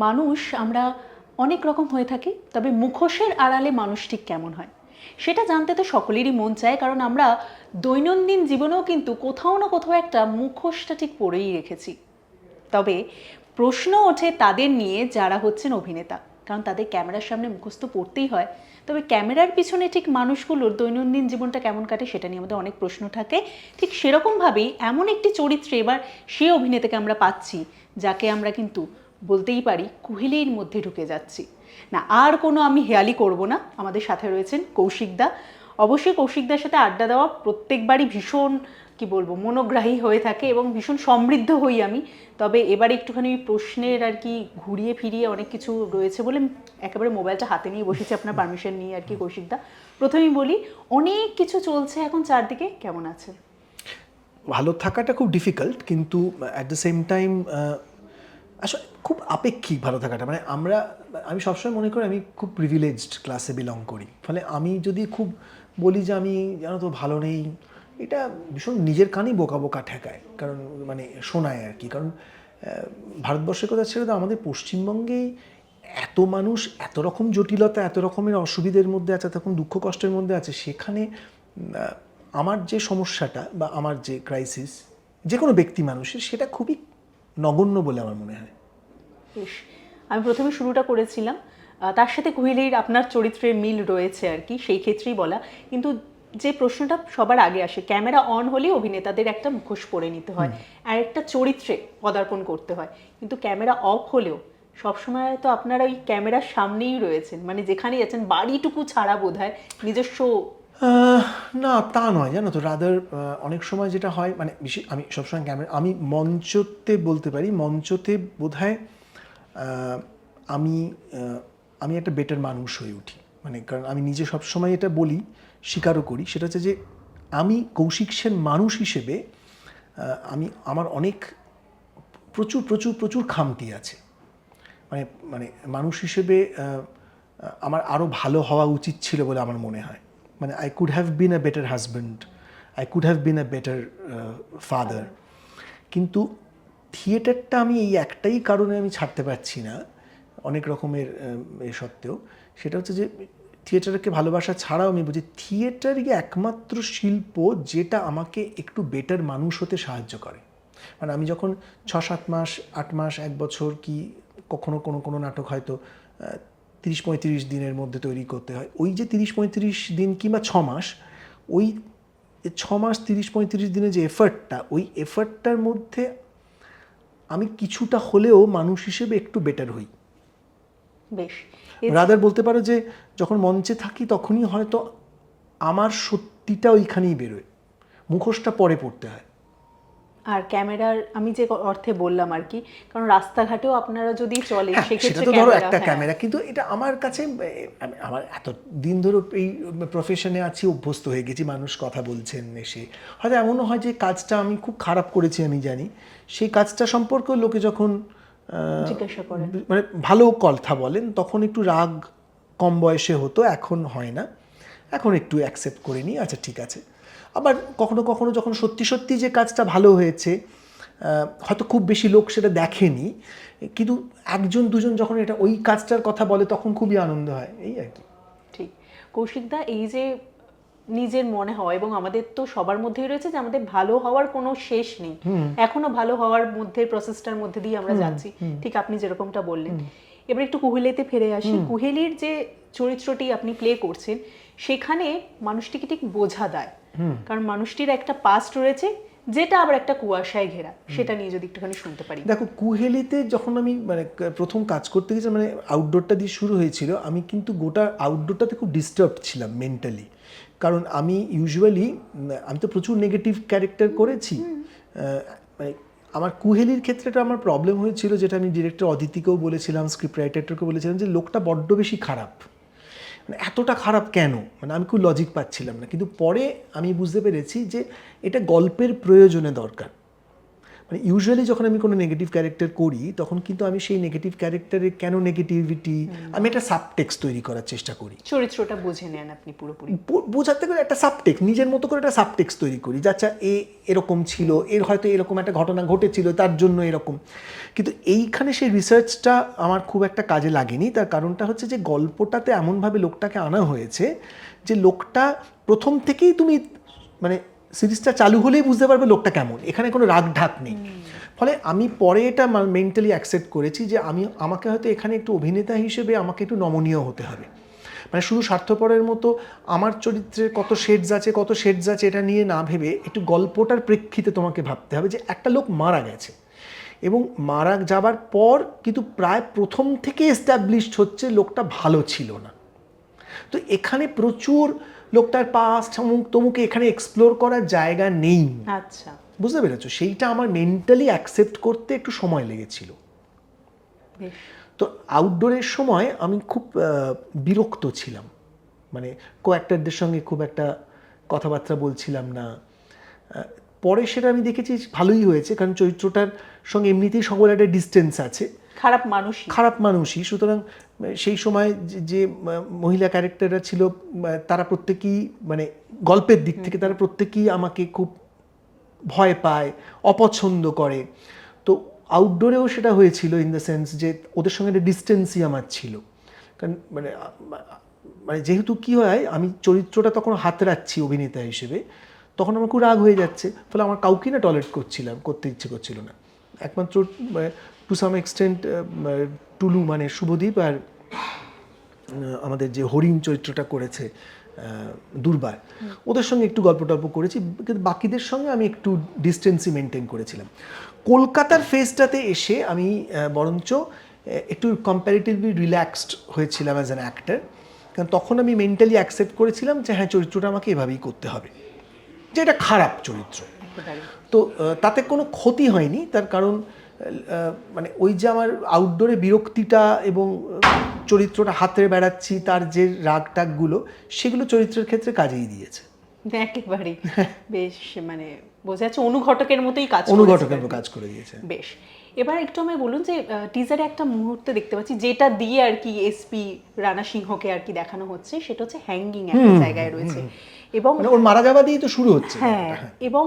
মানুষ আমরা অনেক রকম হয়ে থাকি, তবে মুখোশের আড়ালে মানুষ ঠিক কেমন হয় সেটা জানতে তো সকলেরই মন চায়, কারণ আমরা দৈনন্দিন জীবনেও কিন্তু কোথাও না কোথাও একটা মুখোশটা ঠিক পরেই রেখেছি। তবে প্রশ্ন ওঠে তাদের নিয়ে যারা হচ্ছেন অভিনেতা, কারণ তাদের ক্যামেরার সামনে মুখোশ তো পড়তেই হয়। তবে ক্যামেরার পিছনে ঠিক মানুষগুলোর দৈনন্দিন জীবনটা কেমন কাটে সেটা নিয়ে আমাদের অনেক প্রশ্ন থাকে। ঠিক সেরকমভাবেই এমন একটি চরিত্রে এবার সে অভিনেতাকে আমরা পাচ্ছি যাকে আমরা কিন্তু বলতেই পারি কুহেলির মধ্যে ঢুকে যাচ্ছি। না আর কোনো আমি হেয়ালি করব না, আমাদের সাথে রয়েছেন কৌশিকদা। অবশ্যই কৌশিকদার সাথে আড্ডা দেওয়া প্রত্যেকবারই ভীষণ কি বলবো মনোগ্রাহী হয়ে থাকে এবং ভীষণ সমৃদ্ধ হই আমি। তবে এবারে একটুখানি প্রশ্নের আর কি ঘুরিয়ে ফিরিয়ে অনেক কিছু রয়েছে বলে একেবারে মোবাইলটা হাতে নিয়ে বসেছি আপনার পারমিশন নিয়ে আর কি। কৌশিকদা, প্রথমেই বলি, অনেক কিছু চলছে এখন চারদিকে, কেমন আছে? ভালো থাকাটা খুব ডিফিকাল্ট, কিন্তু অ্যাট দ্য সেম টাইম আসলে খুব আপেক্ষিক ভালো থাকাটা। মানে আমি সবসময় মনে করি আমি খুব প্রিভিলেজড ক্লাসে বিলং করি, ফলে আমি যদি খুব বলি যে আমি জানো তো ভালো নেই, এটা ভীষণ নিজের কানেই বোকা বোকা ঠেকায়, কারণ মানে শোনায় আর কি। কারণ ভারতবর্ষের কথা ছেড়ে তো আমাদের পশ্চিমবঙ্গেই এত মানুষ এত রকম জটিলতা, এত রকমের অসুবিধার মধ্যে আছে, এত রকম দুঃখ কষ্টের মধ্যে আছে, সেখানে আমার যে সমস্যাটা বা আমার যে ক্রাইসিস যে কোনো ব্যক্তি মানুষের, সেটা খুবই নগণ্য বলে আমার মনে হয়। বেশ, আমি প্রথমে শুরুটা করেছিলাম তার সাথে কুহেলির আপনার চরিত্রের মিল রয়েছে আর কি, সেই ক্ষেত্রেই বলা। কিন্তু যে প্রশ্নটা সবার আগে আসে, ক্যামেরা অন হলেই অভিনেতাদের একটা মুখোশ পরে নিতে হয় আর একটা চরিত্রে পদার্পণ করতে হয়, কিন্তু ক্যামেরা অফ হলেও সবসময় তো আপনারা ওই ক্যামেরার সামনেই রয়েছেন, মানে যেখানেই যাচ্ছেন বাড়িটুকু ছাড়া বোধহয় নিজস্ব। না, তা নয়, জানো তো। রাদার অনেক সময় যেটা হয়, মানে বেশি আমি সবসময় আমি মঞ্চতে বলতে পারি, মঞ্চতে বোধহয় আমি আমি একটা বেটার মানুষ হয়ে উঠি। মানে কারণ আমি নিজে সবসময় এটা বলি, স্বীকারও করি, সেটা হচ্ছে যে আমি কৌশিক সেন মানুষ হিসেবে আমার অনেক প্রচুর প্রচুর প্রচুর খামতি আছে। মানে মানে মানুষ হিসেবে আমার আরও ভালো হওয়া উচিত ছিল বলে আমার মনে হয়। মানে I could have been a better husband, I could have been a better father. কিন্তু থিয়েটারটা আমি এই একটাই কারণে আমি ছাড়তে পারছি না, অনেক রকমের এ সত্ত্বেও, সেটা হচ্ছে যে থিয়েটারকে ভালোবাসা ছাড়াও আমি বুঝি থিয়েটারই একমাত্র শিল্প যেটা আমাকে একটু বেটার মানুষ হতে সাহায্য করে। মানে আমি যখন 6-7 মাস, 8 মাস, 1 বছর, কি কখনো কোনো কোনো নাটক হয়তো 30-35 দিনের মধ্যে তৈরি করতে হয়, ওই যে 30-35 দিন কিংবা 6 মাস, ওই 6 মাস 30-35 দিনের যে এফার্টটা, ওই এফার্টটার মধ্যে আমি কিছুটা হলেও মানুষ হিসেবে একটু বেটার হই। বেশ, রাদার বলতে পারো যে যখন মঞ্চে থাকি তখনই হয়তো আমার সত্যিটা ওইখানেই বেরোয়, মুখোশটা পরে পড়তে হয়। আর ক্যামেরার আমি যে অর্থে বললাম আর কি, কারণ রাস্তাঘাটেও আপনারা যদি চলেন হ্যাঁ, সেটা সেক্ষেত্রে তো ধরো ক্যামেরা, একটা হ্যাঁ ক্যামেরা, কিন্তু এটা আমার কাছে আমার এত দিন ধরে এই প্রফেশনে আছি, অভ্যস্ত হয়ে গেছি, মানুষ কথা বলছেন এসে, হয়তো এমনও হয় যে কাজটা আমি খুব খারাপ করেছি আমি জানি, সেই কাজটা সম্পর্কেও লোকে যখন জিজ্ঞাসা করেন। মানে ভালো কথা বলেন, তখন একটু রাগ কম বয়সে হতো, এখন হয় না, এখন একটু অ্যাকসেপ্ট করে নিই, আচ্ছা ঠিক আছে। আবার কখনো কখনো যখন সত্যি সত্যি যে কাজটা ভালো হয়েছে, হয়তো খুব বেশি লোক সেটা দেখেনি, কিন্তু 1-2 জন যখন এটা ওই কাজটার কথা বলে, তখন খুবই আনন্দ হয়, এই আর কি। ঠিক। কৌশিকদা, এই যে নিজের মনে হওয়া, এবং আমাদের তো সবার মধ্যেই রয়েছে যে আমাদের ভালো হওয়ার কোনো শেষ নেই, এখনো ভালো হওয়ার মধ্যে প্রসেসটার মধ্যে দিয়ে আমরা যাচ্ছি, ঠিক আপনি যেরকমটা বললেন। এবার একটু কুহেলিতে ফিরে আসি। কুহেলির যে চরিত্রটি আপনি প্লে করছেন, সেখানে মানুষটিকে ঠিক বোঝা দেয়, কারণ মানুষটির একটা পাস্ট রয়েছে যেটা আবার একটা কুয়াশায় ঘেরা, সেটা নিয়ে যদি একটুখানি শুনতে পারি। দেখো, কুহেলিতে যখন আমি মানে প্রথম কাজ করতে গেছি, মানে আউটডোরটা দিয়ে শুরু হয়েছিল, আমি কিন্তু গোটা আউটডোরটাতে খুব ডিস্টার্বড ছিলাম মেন্টালি। কারণ আমি ইউজুয়ালি, আমি তো প্রচুর নেগেটিভ ক্যারেক্টার করেছি, মানে আমার কুহেলির ক্ষেত্রেটা আমার প্রবলেম হয়েছিল, যেটা আমি ডিরেক্টর অদিতিকেও বলেছিলাম, স্ক্রিপ্ট রাইটারকেও বলেছিলাম, যে লোকটা বড্ড বেশি খারাপ, মানে এতটা খারাপ কেন, মানে আমি খুব লজিক পাচ্ছিলাম না। কিন্তু পরে আমি বুঝতে পেরেছি যে এটা গল্পের প্রয়োজনে দরকার। মানে ইউজুয়ালি যখন আমি কোনো নেগেটিভ ক্যারেক্টার করি তখন কিন্তু আমি সেই নেগেটিভ ক্যারেক্টারের কেন নেগেটিভিটি আমি একটা সাবটেক্সট তৈরি করার চেষ্টা করি, চরিত্রটা বুঝে নেন আপনি পুরোপুরি। বোঝাতে গেলে একটা সাবটেক্সট নিজের মতো করে একটা সাবটেক্সট তৈরি করি যে আচ্ছা এরকম ছিল, এর হয়তো এরকম একটা ঘটনা ঘটেছিল তার জন্য এরকম। কিন্তু এইখানে সেই রিসার্চটা আমার খুব একটা কাজে লাগেনি। তার কারণটা হচ্ছে যে গল্পটাতে এমনভাবে লোকটাকে আনা হয়েছে যে লোকটা প্রথম থেকেই তুমি মানে সিরিজটা চালু হলেই বুঝতে পারবে লোকটা কেমন, এখানে কোনো রাগ ঢাক নেই। ফলে আমি পরে এটা মেন্টালি অ্যাকসেপ্ট করেছি যে আমাকে হয়তো এখানে একটু অভিনেতা হিসেবে আমাকে একটু নমনীয় হতে হবে। মানে শুধু স্বার্থপরের মতো আমার চরিত্রের কত শেডস আছে এটা নিয়ে না ভেবে একটু গল্পটার প্রেক্ষিতে তোমাকে ভাবতে হবে যে একটা লোক মারা গেছে এবং মারা যাবার পর কিন্তু প্রায় প্রথম থেকে এস্টাবলিশড হচ্ছে লোকটা ভালো ছিল না। তো এখানে প্রচুর লোকটার পাস্ট তমুকে এখানে এক্সপ্লোর করার জায়গা নেই। আচ্ছা, বুঝতে পেরেছো? সেইটা আমার মেন্টালি অ্যাকসেপ্ট করতে একটু সময় লেগেছিল। বেশ। তো আউটডোরের সময় আমি খুব বিরক্ত ছিলাম, মানে কো-অ্যাক্টরদের সঙ্গে খুব একটা কথাবার্তা বলছিলাম না। পরে সেটা আমি দেখেছি ভালোই হয়েছে, কারণ চরিত্রটার সঙ্গে এমনিতেই সকল একটা ডিস্টেন্স আছে, খারাপ মানুষই। সুতরাং সেই সময় যে মহিলা ক্যারেক্টাররা ছিল তারা প্রত্যেকেই মানে গল্পের দিক থেকে তারা প্রত্যেকেই আমাকে খুব ভয় পায়, অপছন্দ করে। তো আউটডোরেও সেটা হয়েছিল ইন দ্য সেন্স যে ওদের সঙ্গে একটা ডিস্টেন্সই আমার ছিল। কারণ মানে যেহেতু কী হয় আমি চরিত্রটা তখন হাতড়াচ্ছি অভিনেতা হিসেবে, তখন আমার খুব রাগ হয়ে যাচ্ছে। ফলে আমার কাউকে না টলারেট করতে ইচ্ছে করছিল না। একমাত্র টু সাম এক্সটেন্ট টুলু মানে শুভদীপ আর আমাদের যে হরিণ চরিত্রটা করেছে দুর্বার, ওদের সঙ্গে একটু গল্প টল্প করেছি, কিন্তু বাকিদের সঙ্গে আমি একটু ডিস্টেন্সই মেনটেন করেছিলাম। কলকাতার ফেজটাতে এসে আমি বরঞ্চ একটু কম্প্যারেটিভলি রিল্যাক্সড হয়েছিলাম অ্যাজ অ্যান অ্যাক্টর, কারণ তখন আমি মেন্টালি অ্যাকসেপ্ট করেছিলাম যে হ্যাঁ চরিত্রটা আমাকে এভাবেই করতে হবে, যে এটা খারাপ চরিত্র। তো তাতে কোনো ক্ষতি হয়নি, তার কারণ মানে ওই যে আমার আউটডোরে বিরক্তিটা এবং চরিত্রটা হাতে বেড়াচ্ছি তার যে রাগ টাগগুলো সেগুলো চরিত্রের ক্ষেত্রে কাজেই দিয়েছে একেবারেই। বেশ, মানে বোঝা যাচ্ছে অনুঘটকের মতোই কাজ করে দিয়েছে। বেশ, এবার একটু আমায় বলুন যে টিজারে একটা মুহূর্তে দেখতে পাচ্ছি যেটা দিয়ে আর কি এসপি রানা সিংহকে আর কি দেখানো হচ্ছে, সেটা হচ্ছে হ্যাঙ্গিং একটা জায়গায় রয়েছে এবং মানে ওর মারা যাওয়া দিয়ে তো শুরু হচ্ছে। হ্যাঁ, এবং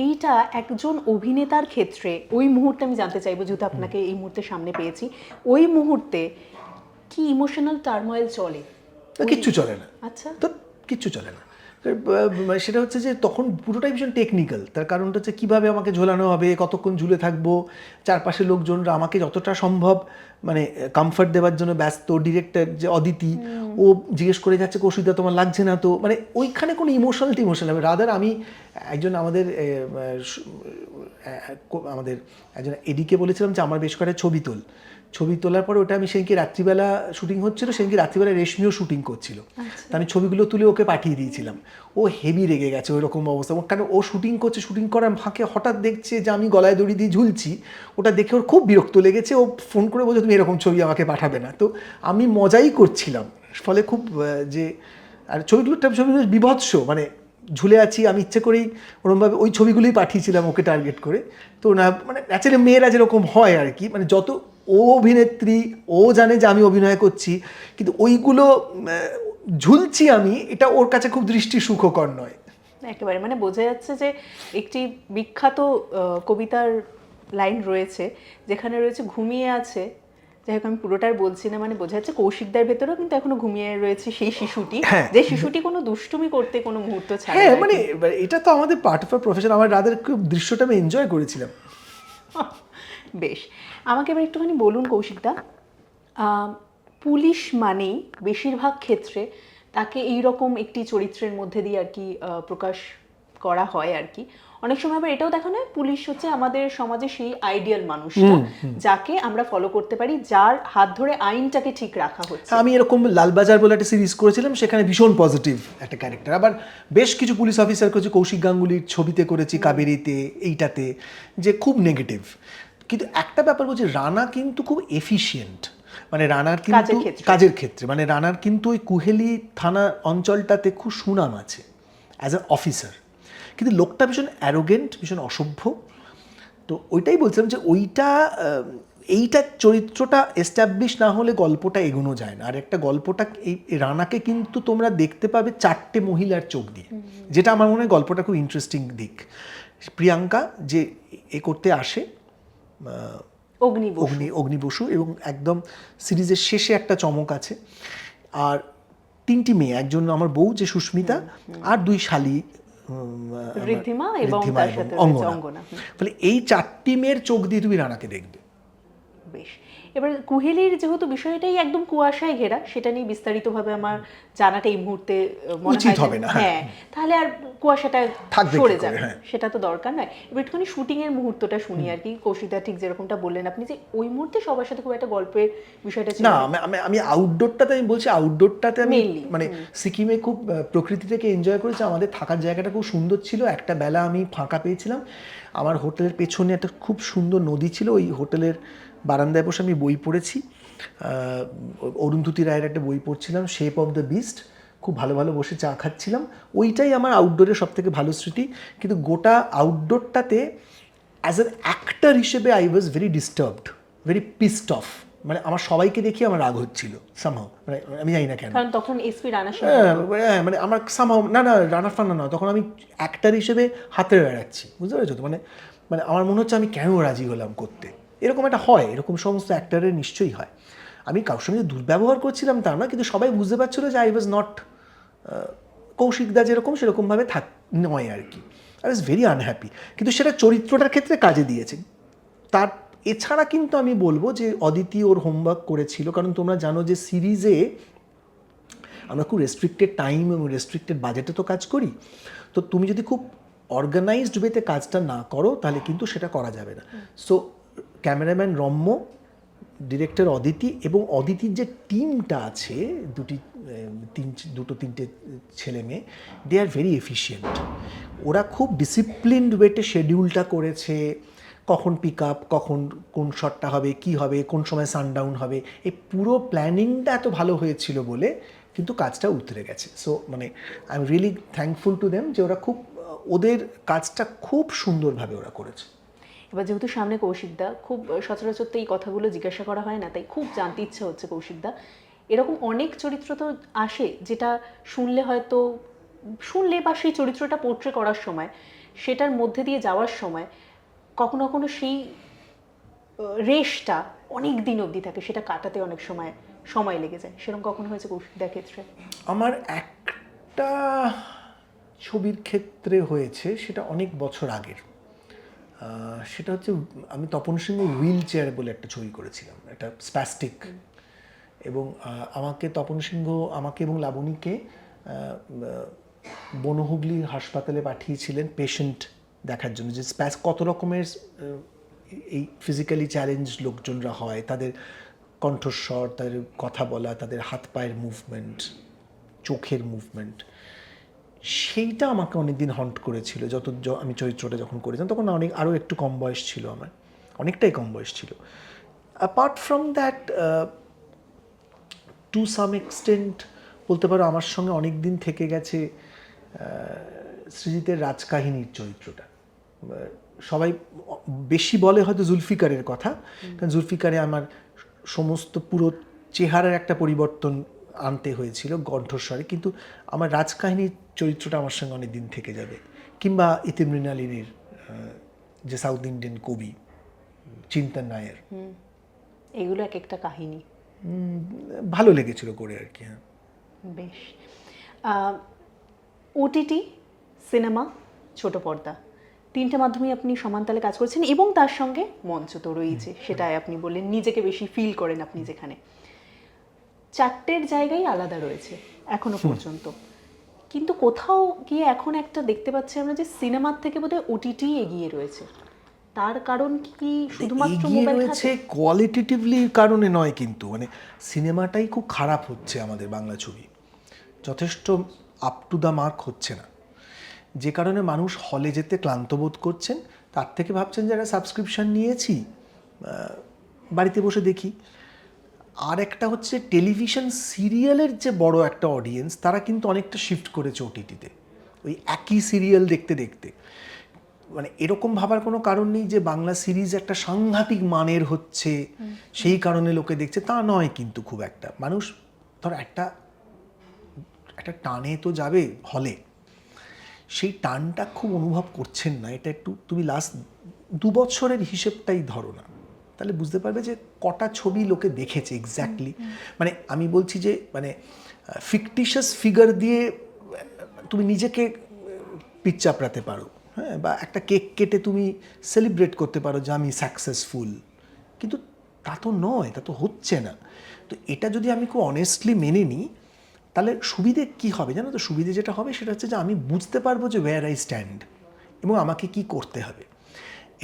এইটা একজন অভিনেতার ক্ষেত্রে ওই মুহূর্তে আমি জানতে চাইবো, যেহেতু আপনাকে এই মুহূর্তে সামনে পেয়েছি, ওই মুহূর্তে কি ইমোশনাল টার্ময়েল চলে? কিচ্ছু চলে না। আচ্ছা, তো কিচ্ছু চলে না। সেটা হচ্ছে যে তখন পুরোটাই ভীষণ টেকনিক্যাল। তার কারণটা হচ্ছে কীভাবে আমাকে ঝোলানো হবে, কতক্ষণ ঝুলে থাকবো, চারপাশের লোকজনরা আমাকে যতটা সম্ভব মানে কমফর্ট দেওয়ার জন্য ব্যস্ত। ডিরেক্টর যে অদিতি, ও জিজ্ঞেস করে যাচ্ছে কৌশিকদা তোমার লাগছে না তো, মানে ওইখানে কোনো ইমোশনাল রাদার আমি আমাদের একজন এডিকে বলেছিলাম যে আমার বেশ কয়েকটা ছবি তোলার পরে ওটা আমি সেদিনকে রাত্রিবেলা শুটিং হচ্ছিল, সেদিনকে রাত্রিবেলা রেশমিও শুটিং করছিল। তা আমি ছবিগুলো তুলে ওকে পাঠিয়ে দিয়েছিলাম। ও হেভি রেগে গেছে ওই রকম অবস্থা, কারণ ও শুটিং করার ফাঁকে হঠাৎ দেখছে যে আমি গলায় দড়ি দিয়ে ঝুলছি, ওটা দেখে ওর খুব বিরক্ত লেগেছে। ও ফোন করে বলছে তুমি এরকম ছবি আমাকে পাঠাবে না। তো আমি মজাই করছিলাম, ফলে খুব যে আর ছবিগুলো বিভৎস, মানে ঝুলে আছি, আমি ইচ্ছে করেই ওরকমভাবে ওই ছবিগুলোই পাঠিয়েছিলাম ওকে টার্গেট করে। তো না মানে ন্যাচারালি মেয়েরা যেরকম হয় আর কি, মানে যত ও অভিনেত্রী, ও জানে যে আমি অভিনয় করছি, কিন্তু ওইগুলো ঝুলছি আমি, এটা ওর কাছে খুব দৃষ্টি সুখকর নয়। একেবারে, মানে বোঝা যাচ্ছে যে একটি বিখ্যাত কবিতার লাইন রয়েছে যেখানে রয়েছে ঘুমিয়ে আছে, যাই হোক আমি পুরোটার বলছি না, মানে বোঝা যাচ্ছে কৌশিকদার ভেতরেও কিন্তু এখনো ঘুমিয়ে রয়েছে সেই শিশুটি, যে শিশুটি কোনো দুষ্টুমি করতে কোনো মুহূর্ত ছাড়ে। হ্যাঁ, মানে এটা তো আমাদের পার্ট অফ প্রফেশন। আমার রাদের খুব দৃশ্যটা আমি এনজয় করেছিলাম। বেশ, আমাকে এবার একটুখানি বলুন কৌশিকদা, পুলিশ মানেই বেশিরভাগ ক্ষেত্রে তাকে এইরকম একটি চরিত্রের মধ্যে দিয়ে আর কি প্রকাশ করা হয় আর কি। অনেক সময় আবার এটাও দেখানো হয় পুলিশ হচ্ছে আমাদের সমাজে সেই আইডিয়াল মানুষটা যাকে আমরা ফলো করতে পারি, যার হাত ধরে আইনটাকে ঠিক রাখা হচ্ছে। আমি এরকম লালবাজার বলে একটা সিরিজ করেছিলাম, সেখানে ভীষণ পজিটিভ একটা ক্যারেক্টার। আবার বেশ কিছু পুলিশ অফিসার করেছি, কৌশিক গাঙ্গুলির ছবিতে করেছি, কাবেরীতে, এইটাতে, যে খুব নেগেটিভ। কিন্তু একটা ব্যাপার বলছি, রানা কিন্তু খুব এফিশিয়েন্ট, মানে রানার কিন্তু কাজের ক্ষেত্রে, মানে রানার কিন্তু ওই কুহেলি থানা অঞ্চলটাতে খুব সুনাম আছে অ্যাজ অ্যান অফিসার। কিন্তু লোকটা ভীষণ অ্যারোগেন্ট, ভীষণ অসভ্য, তো ওইটাই বলছিলাম যে ওইটা এইটা চরিত্রটা এস্টাবলিশ না হলে গল্পটা এগোনো যায় না। আর একটা গল্পটা এই রানাকে কিন্তু তোমরা দেখতে পাবে 4টে মহিলার চোখ দিয়ে, যেটা আমার মনে হয় গল্পটা খুব ইন্টারেস্টিং দিক। প্রিয়াঙ্কা যে এ করতে আসে অগ্নি বসু, এবং একদম সিরিজের শেষে একটা চমক আছে। আর 3টি মেয়ে, একজন আমার বউ যে সুস্মিতা, আর 2 শালী ঋদ্ধিমা এবং তার সাথে অঙ্গনা। ফলে এই 4টি মেয়ের চোখ দিয়ে তুমি রানাকে দেখবে। বেশ, এবার কুহেলির যেহেতু বিষয়টাই একদম কুয়াশায় ঘেরা, সেটা নিয়ে বিস্তারিতভাবে আমার জানাটা এই মুহূর্তে মনে উচিত হয় হবে না। হ্যাঁ, তাহলে আর কুয়াশাটা থাকবে সরে কি করে, যাবে, হ্যাঁ। সেটা তো দরকার নয়। এবার একটুখানি শুটিং এর মুহূর্তটা শুনি আর কি। কৌশিকদা ঠিক যেরকমটা বললেন আপনি, যে ওই মুহূর্তে সবার সাথে খুব একটা গল্পের বিষয়টা ছিল না। আমি আউটডোরটাতে আমি বলছি, আউটডোরটাতে আমি Mainly, মানে সিকিমে খুব প্রকৃতি থেকে এনজয় করেছি। আমাদের থাকার জায়গাটা খুব সুন্দর ছিল। একটা বেলা আমি ফাঁকা পেয়েছিলাম, আমার হোটেলের পেছনে একটা খুব সুন্দর নদী ছিল। ওই হোটেলের বারান্দায় বসে আমি বই পড়েছি, অরুন্ধতী রায়ের একটা বই পড়ছিলাম, শেপ অফ দ্য বিস্ট। খুব ভালো ভালো বসে চা খাচ্ছিলাম। ওইটাই আমার আউটডোরের সব থেকে ভালো স্মৃতি। কিন্তু গোটা আউটডোরটাতে অ্যাজ অ্যান অ্যাক্টর হিসেবে I was very disturbed, very pissed of. মানে আমার সবাইকে দেখে আমার রাগ হচ্ছিল সামহাও, মানে আমি জানি না কেন। কারণ তখন এসপি রানা সিং, হ্যাঁ, মানে আমার সামহাও না রানার ফান্না না, তখন আমি অ্যাক্টর হিসেবে হাতে বেড়াচ্ছি, বুঝতে পেরেছো তো? মানে মানে আমার মনে হচ্ছে আমি কেন রাজি হলাম করতে। এরকম একটা হয়, এরকম সমস্ত অ্যাক্টরের নিশ্চয়ই হয়। আমি কারোর সঙ্গে দুর্ব্যবহার করছিলাম তা না, কিন্তু সবাই বুঝতে পারছিল যে আই ওয়াজ নট কৌশিকদা যেরকম সেরকমভাবে নয় আর কি। I was very unhappy. কিন্তু সেটা চরিত্রটার ক্ষেত্রে কাজে দিয়েছে। তার এছাড়া কিন্তু আমি বলবো যে অদিতি ওর হোমওয়ার্ক করেছিল, কারণ তোমরা জানো যে সিরিজে আমরা খুব রেস্ট্রিক্টেড টাইম এবং রেস্ট্রিক্টেড বাজেটে তো কাজ করি। তো তুমি যদি খুব অর্গানাইজড ওয়েতে কাজটা না করো তাহলে কিন্তু সেটা করা যাবে না। সো ক্যামেরাম্যান রম্য, ডিরেক্টর অদিতি, এবং অদিতির যে টিমটা আছে, দুটো তিনটে ছেলে মেয়ে, দে আর ভেরি এফিশিয়েন্ট। ওরা খুব ডিসিপ্লিনড ওয়েতে শেডিউলটা করেছে, কখন পিক আপ, কখন কোন শটটা হবে, কি হবে, কোন সময় সানডাউন হবে, এই পুরো প্ল্যানিংটা এত ভালো হয়েছিল বলে কিন্তু কাজটা উতরে গেছে। সো মানে I am really thankful to them যে ওরা খুব ওদের কাজটা খুব সুন্দরভাবে ওরা করেছে। এবার যেহেতু সামনে কৌশিকদা, খুব সচরাচর তো এই কথাগুলো জিজ্ঞাসা করা হয় না, তাই খুব জানতে ইচ্ছে হচ্ছে কৌশিকদা, এরকম অনেক চরিত্র তো আসে যেটা শুনলে বা সেই চরিত্রটা পোর্ট্রে করার সময়, সেটার মধ্যে দিয়ে যাওয়ার সময় কখনো কখনো সেই রেশটা অনেক দিন অবধি থাকে, সেটা কাটাতে অনেক সময় লেগে যায়। সেরকম কখনো হয়েছে কৌশিকদার ক্ষেত্রে? আমার একটা ছবির ক্ষেত্রে হয়েছে, সেটা অনেক বছর আগের। সেটা হচ্ছে আমি তপন সিংহ হুইল চেয়ার বলে একটা ছবি করেছিলাম, একটা স্প্যাস্টিক। এবং তপন সিংহ আমাকে এবং লাবণীকে বনহুগলি হাসপাতালে পাঠিয়েছিলেন পেশেন্ট দেখার জন্য, যে কত রকমের এই ফিজিক্যালি চ্যালেঞ্জ লোকজনরা হয়, তাদের কণ্ঠস্বর, তাদের কথা বলা, তাদের হাত পায়ের মুভমেন্ট, চোখের মুভমেন্ট, সেইটা আমাকে অনেকদিন হন্ট করেছিল। আমি চরিত্রটা যখন করেছিলাম তখন আরও একটু কম বয়স ছিল, আমার অনেকটাই কম বয়স ছিল। Apart from that, to some extent বলতে পারো আমার সঙ্গে অনেক দিন থেকে গেছে সৃজিতের রাজকাহিনীর চরিত্রটা। সবাই বেশি বলে হয়তো জুলফিকারের কথা, কারণ জুলফিকারে আমার সমস্ত পুরো চেহারার একটা পরিবর্তন আনতে হয়েছিল কণ্ঠস্বরে, কিন্তু আমার রাজকাহিনীর চরিত্রটা আমার সঙ্গে অনেক দিন থেকে যাবে। কিংবা ইতিম মৃণালিনীর যে সাউথ ইন্ডিয়ান কবি চিন্তন নায়ার, এগুলো এক একটা কাহিনী ভালো লেগেছিল করে আর কি। হ্যাঁ, বেশ। ওটিটি, সিনেমা, ছোট পর্দা, 3টে মাধ্যমেই আপনি সমানতালে কাজ করছেন, এবং তার সঙ্গে মঞ্চ তো রয়েছে, সেটাই আপনি বললেন নিজেকে বেশি ফিল করেন আপনি যেখানে। 4টের জায়গায় আলাদা রয়েছে এখনো পর্যন্ত, কিন্তু কোথাও গিয়ে এখন একটা দেখতে পাচ্ছি আমরা যে সিনেমার থেকে বোধহয় ওটিটি এগিয়ে রয়েছে। তার কারণ কি শুধুমাত্র মোবাইল রয়েছে কোয়ালিটেটিভলি কারণে নয়, কিন্তু মানে সিনেমাটাই খুব খারাপ হচ্ছে আমাদের বাংলা ছবি, যথেষ্ট আপ টু দ্য মার্ক হচ্ছে না, যে কারণে মানুষ হলে যেতে ক্লান্ত বোধ করছেন। তার থেকে ভাবছেন যারা সাবস্ক্রিপশান নিয়েছি বাড়িতে বসে দেখি। আর একটা হচ্ছে টেলিভিশন সিরিয়ালের যে বড় একটা অডিয়েন্স, তারা কিন্তু অনেকটা শিফট করেছে ওটিটিতে, ওই একই সিরিয়াল দেখতে দেখতে। মানে এরকম ভাবার কোনো কারণ নেই যে বাংলা সিরিজ একটা সাংঘাতিক মানের হচ্ছে সেই কারণে লোকে দেখছে, তা নয় কিন্তু খুব একটা। মানুষ ধর একটা টানে তো যাবে হলে, সেই টানটা খুব অনুভব করছেন না, এটা একটু তুমি লাস্ট 2 বছরের হিসেবটাই ধরো না, তাহলে বুঝতে পারবে যে কটা ছবি লোকে দেখেছে এক্স্যাক্টলি। মানে আমি বলছি যে মানে ফিকটিশিয়াস ফিগার দিয়ে তুমি নিজেকে পিচ চাপড়াতে পারো, হ্যাঁ, বা একটা কেক কেটে তুমি সেলিব্রেট করতে পারো যে আমি সাকসেসফুল, কিন্তু তা তো নয়, তা তো হচ্ছে না। তো এটা যদি আমি খুব অনেস্টলি মেনে নিই, তাহলে সুবিধে কি হবে জানো তো? সুবিধে যেটা হবে সেটা হচ্ছে যে আমি বুঝতে পারবো যে ওয়্যার আই স্ট্যান্ড এবং আমাকে কি করতে হবে।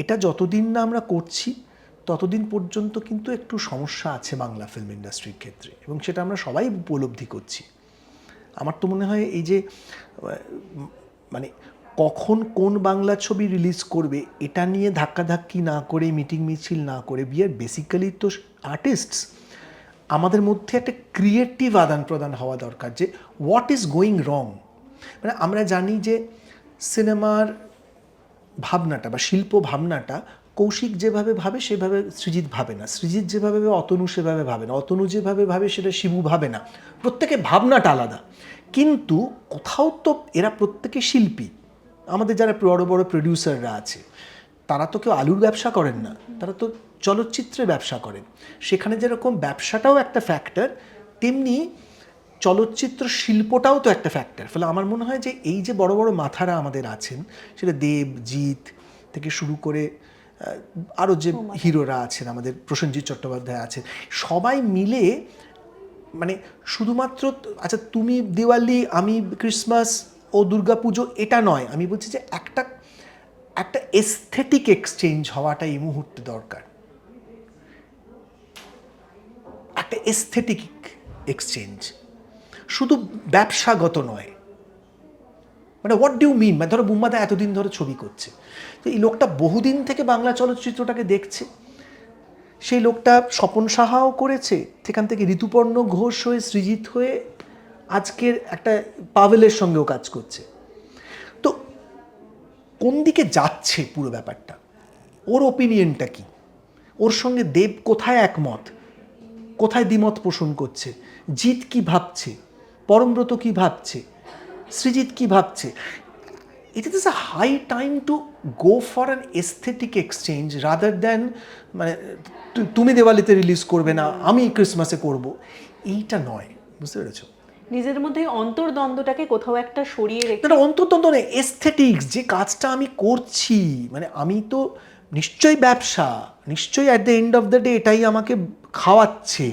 এটা যতদিন না আমরা করছি ততদিন পর্যন্ত কিন্তু একটু সমস্যা আছে বাংলা ফিল্ম ইন্ডাস্ট্রির ক্ষেত্রে, এবং সেটা আমরা সবাই উপলব্ধি করছি। আমার তো মনে হয় এই যে মানে কখন কোন বাংলা ছবি রিলিজ করবে এটা নিয়ে ধাক্কাধাক্কি না করে, মিটিং মিছিল না করে, উই আর বেসিক্যালি তো আর্টিস্টস, আমাদের মধ্যে একটা ক্রিয়েটিভ আদান প্রদান হওয়া দরকার যে হোয়াট ইজ গোয়িং রং। মানে আমরা জানি যে সিনেমার ভাবনাটা বা শিল্প ভাবনাটা কৌশিক যেভাবে ভাবে সেভাবে সৃজিত ভাবে না, সৃজিত যেভাবে ভাবে অতনু সেভাবে ভাবে না, অতনু যেভাবে ভাবে সেটা শিবু ভাবে না, প্রত্যেকে ভাবনাটা আলাদা। কিন্তু কোথাও তো এরা প্রত্যেকে শিল্পী। আমাদের যারা বড় বড় প্রডিউসাররা আছে তারা তো কেউ আলুর ব্যবসা করেন না, তারা তো চলচ্চিত্রের ব্যবসা করেন। সেখানে যেরকম ব্যবসাটাও একটা ফ্যাক্টর, তেমনি চলচ্চিত্র শিল্পটাও তো একটা ফ্যাক্টর। ফলে আমার মনে হয় যে এই যে বড় বড় মাথারা আমাদের আছেন, সেটা দেব, জিৎ থেকে শুরু করে আরও যে হিরোরা আছেন, আমাদের প্রসেনজিৎ চট্টোপাধ্যায় আছেন, সবাই মিলে মানে শুধুমাত্র আচ্ছা তুমি দিওয়ালি আমি ক্রিসমাস ও দুর্গাপুজো এটা নয়, আমি বলছি যে একটা এস্থেটিক এক্সচেঞ্জ হওয়াটা এই মুহূর্তে দরকার, একটা এস্থেটিক এক্সচেঞ্জ, শুধু ব্যবসাগত নয়। মানে হোয়াট ডু মিন, মানে ধরো বুম্বাদা এতদিন ধরে ছবি করছে, তো এই লোকটা বহুদিন থেকে বাংলা চলচ্চিত্রটাকে দেখছে, সেই লোকটা স্বপন সাহাও করেছে, সেখান থেকে ঋতুপর্ণ ঘোষ হয়ে সৃজিত হয়ে আজকের একটা পাভেলের সঙ্গেও কাজ করছে। তো কোন দিকে যাচ্ছে পুরো ব্যাপারটা, ওর ওপিনিয়নটা কি, ওর সঙ্গে দেব কোথায় একমত, কোথায় দ্বিমত পোষণ করছে, জিৎ কি ভাবছে, পরমব্রত কি ভাবছে, সৃজিত কি ভাবছে। It is a high time to go for an aesthetic exchange rather than মানে তুমি দেওয়ালিতে রিলিজ করবে না আমি ক্রিসমাসে করব, এইটা নয়। বুঝতে পেরেছো? নিজের মধ্যে অন্তর্দ্বন্দ্বটাকে কোথাও একটা সরিয়ে রেখে, এটা অন্তর্দ্বন্দ্ব নেই, এস্থেটিক্স যে কাজটা আমি করছি, মানে আমি তো নিশ্চয়ই ব্যবসা, নিশ্চয়ই at the end of the day এটাই আমাকে খাওয়াচ্ছে,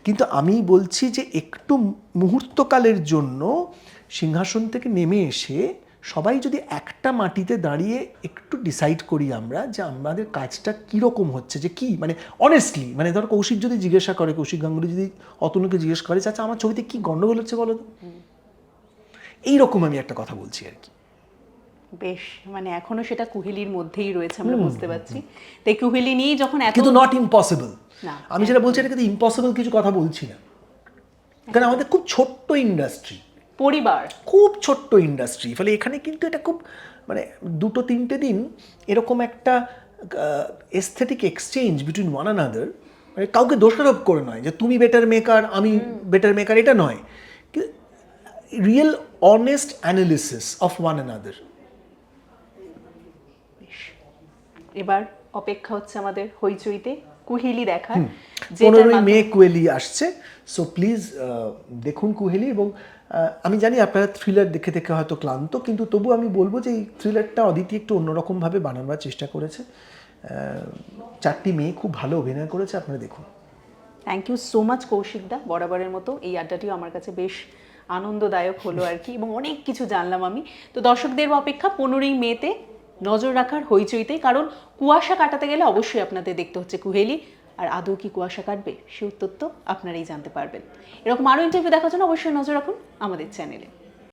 কিন্তু আমি বলছি যে একটু মুহূর্তকালের জন্য সিংহাসন থেকে নেমে এসে সবাই যদি একটা মাটিতে দাঁড়িয়ে একটু ডিসাইড করি আমরা যে আমাদের কাজটা কীরকম হচ্ছে, যে কি মানে অনেস্টলি, মানে ধর কৌশিক যদি জিজ্ঞাসা করে, কৌশিক গাঙ্গুলি যদি অতনুকে জিজ্ঞেস করে চাচা আমার ছবিতে কি গন্ডগোল হচ্ছে বলো তো, এইরকম আমি একটা কথা বলছি আর কি। বেশ, মানে এখনো সেটা কুহেলির মধ্যেই রয়েছে, আমরা বুঝতে পারছি। তাই কুহেলি নিয়ে যখন এত, কিন্তু নট ইম্পসিবল, না, আমি যেটা বলছি এটা কিন্তু ইম্পসিবল কিছু কথা বলছি না, কারণ আমাদের খুব ছোট্ট ইন্ডাস্ট্রি, পরিবার, খুব ছোট্ট ইন্ডাস্ট্রি, ফলে এখানে কিন্তু এটা খুব মানে 2-3 দিন এরকম একটা aesthetic exchange between one another, মানে কাউকে দোষারোপ করে নয় যে তুমি বেটার মেকার আমি বেটার মেকার, এটা নয়, real honest analysis of one another. এবার অপেক্ষা হচ্ছে আমাদের হইচইতে কুহেলি দেখার, 15ই মে কুহেলি আসছে, সো প্লিজ দেখুন কুহেলি। এবং আমি জানি আপনারা থ্রিলার দেখে দেখে হয়তো ক্লান্ত, কিন্তু তবু আমি বলবো যে এই থ্রিলারটা অদিতি একটু অন্যরকমভাবে বানানোর চেষ্টা করেছে। 4টি মেয়ে খুব ভালো অভিনয় করেছে, আপনারা দেখুন। থ্যাংক ইউ সো মাচ কৌশিকদা, বরাবরের মতো এই আড্ডাটিও আমার কাছে বেশ আনন্দদায়ক হলো আর কি, এবং অনেক কিছু জানলাম আমি। তো দর্শকদের অপেক্ষা 15ই মেতে নজর রাখার হইচইতে, কারণ কুয়াশা কাটাতে গেলে অবশ্যই আপনাদের দেখতে হচ্ছে কুহেলি, আর আদৌ কি কুয়াশা কাটবে সে উত্তর তো আপনারাই জানতে পারবেন। এরকম আরও ইন্টারভিউ দেখার জন্য অবশ্যই নজর রাখুন আমাদের চ্যানেলে।